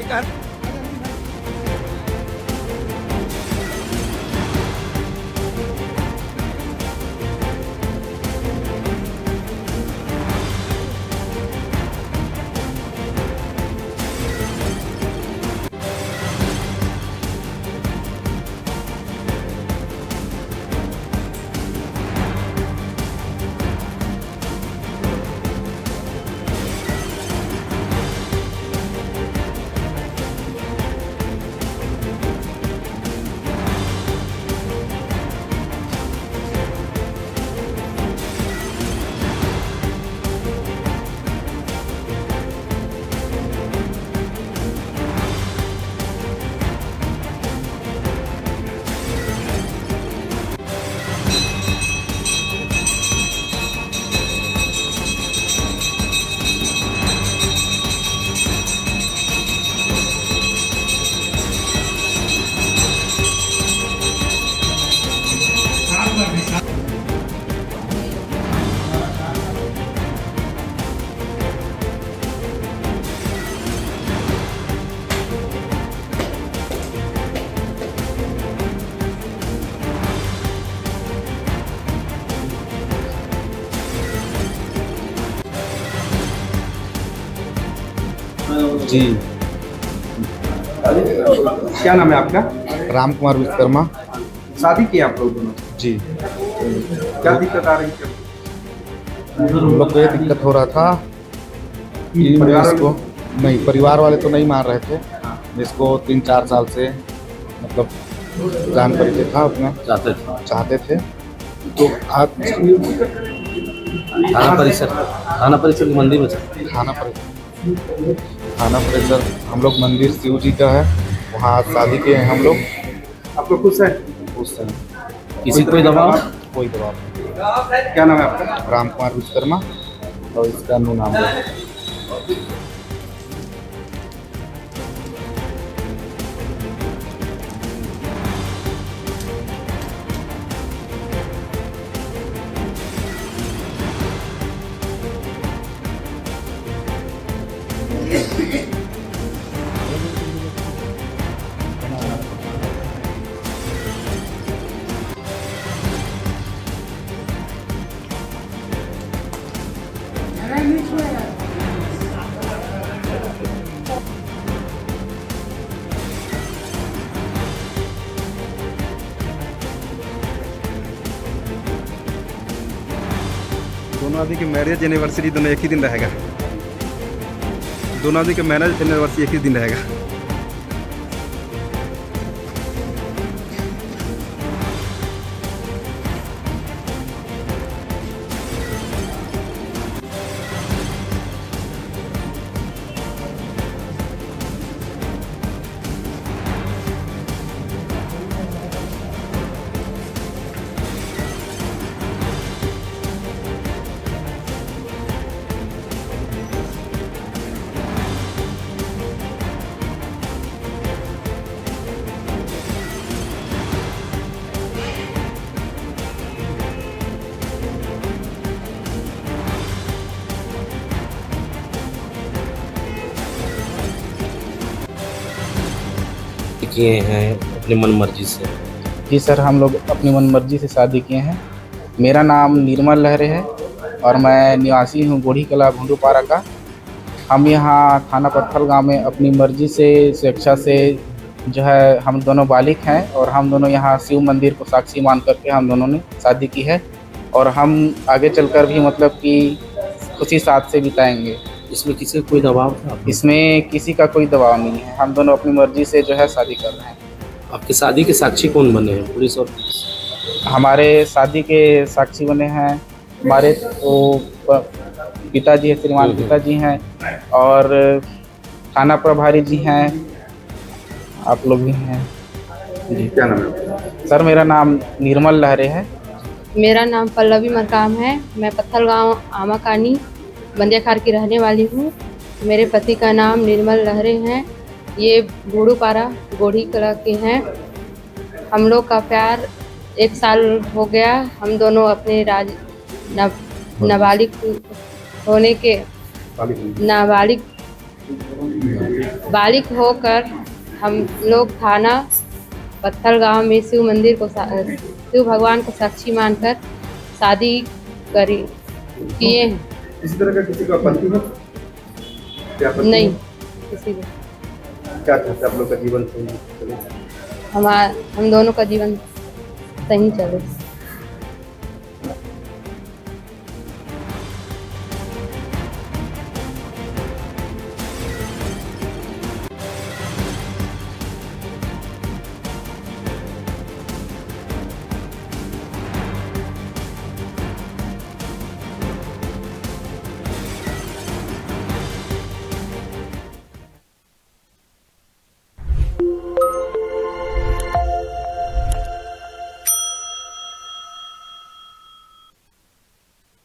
निकाल। जी, क्या नाम है आपका? राम कुमार विश्वकर्मा। शादी की आप लोग दोनों? जी, क्या दिक्कत आ रही थी? हम लोग को ये दिक्कत हो रहा था कि मैं इसको नहीं, परिवार वाले तो नहीं मार रहे थे। इसको 3-4 साल से मतलब जान परिचय था अपना, चाहते थे। तो आज थाना परिसर मंदिर में थाना परिसर हम लोग मंदिर शिव जी का है, वहाँ शादी किए हैं हम लोग। आप लोग खुश है? उस समय किसी कोई दबाव कोई दबाव नहीं। क्या नाम है आपका? राम कुमार विश्वकर्मा और इसका नू नाम है। दोनों आदमी की मैरिज एनिवर्सरी दोनों एक ही दिन रहेगा। दोनों आदमी के मैरिज एनिवर्सरी एक ही दिन रहेगा। किए हैं अपनी मन मर्जी से। जी सर, हम लोग अपनी मन मर्जी से शादी किए हैं। मेरा नाम निर्मल लहरे है और मैं निवासी हूँ गोढ़ी कला भूंडूपारा का। हम यहाँ थाना पत्थल गांव में अपनी मर्जी से स्वेच्छा से जो है हम दोनों बालिक हैं और हम दोनों यहाँ शिव मंदिर को साक्षी मान करके हम दोनों ने शादी की है और हम आगे चलकर भी मतलब कि खुशी साथ से बिताएंगे। इसमें किसी का कोई दबाव था? इसमें किसी का कोई दबाव नहीं है, हम दोनों अपनी मर्जी से जो है शादी कर रहे हैं। आपकी शादी के साक्षी कौन बने हैं? पुलिस और हमारे शादी के साक्षी बने हैं हमारे पिताजी है, श्रीमान पिताजी हैं और थाना प्रभारी जी हैं, आप लोग भी हैं। जी, क्या नाम है? सर मेरा नाम निर्मल लहरे है। मेरा नाम पल्लवी मरकाम है। मैं पत्थल गांव आमाकानी बंदियाखार की रहने वाली हूँ। मेरे पति का नाम निर्मल लहरे हैं। ये भूंडूपारा गोढ़ी कला के हैं। हम लोग का प्यार 1 साल हो गया। हम दोनों अपने नाबालिग बालिक होकर हम लोग थाना पत्थल गांव में शिव मंदिर को शिव भगवान को साक्षी मानकर शादी किए हैं। इसी तरह का किसी का आपत्ति है क्या आपत्ति नहीं, है? किसी को क्या चाहते हैं आप लोग का जीवन सही चले? हम दोनों का जीवन सही चले।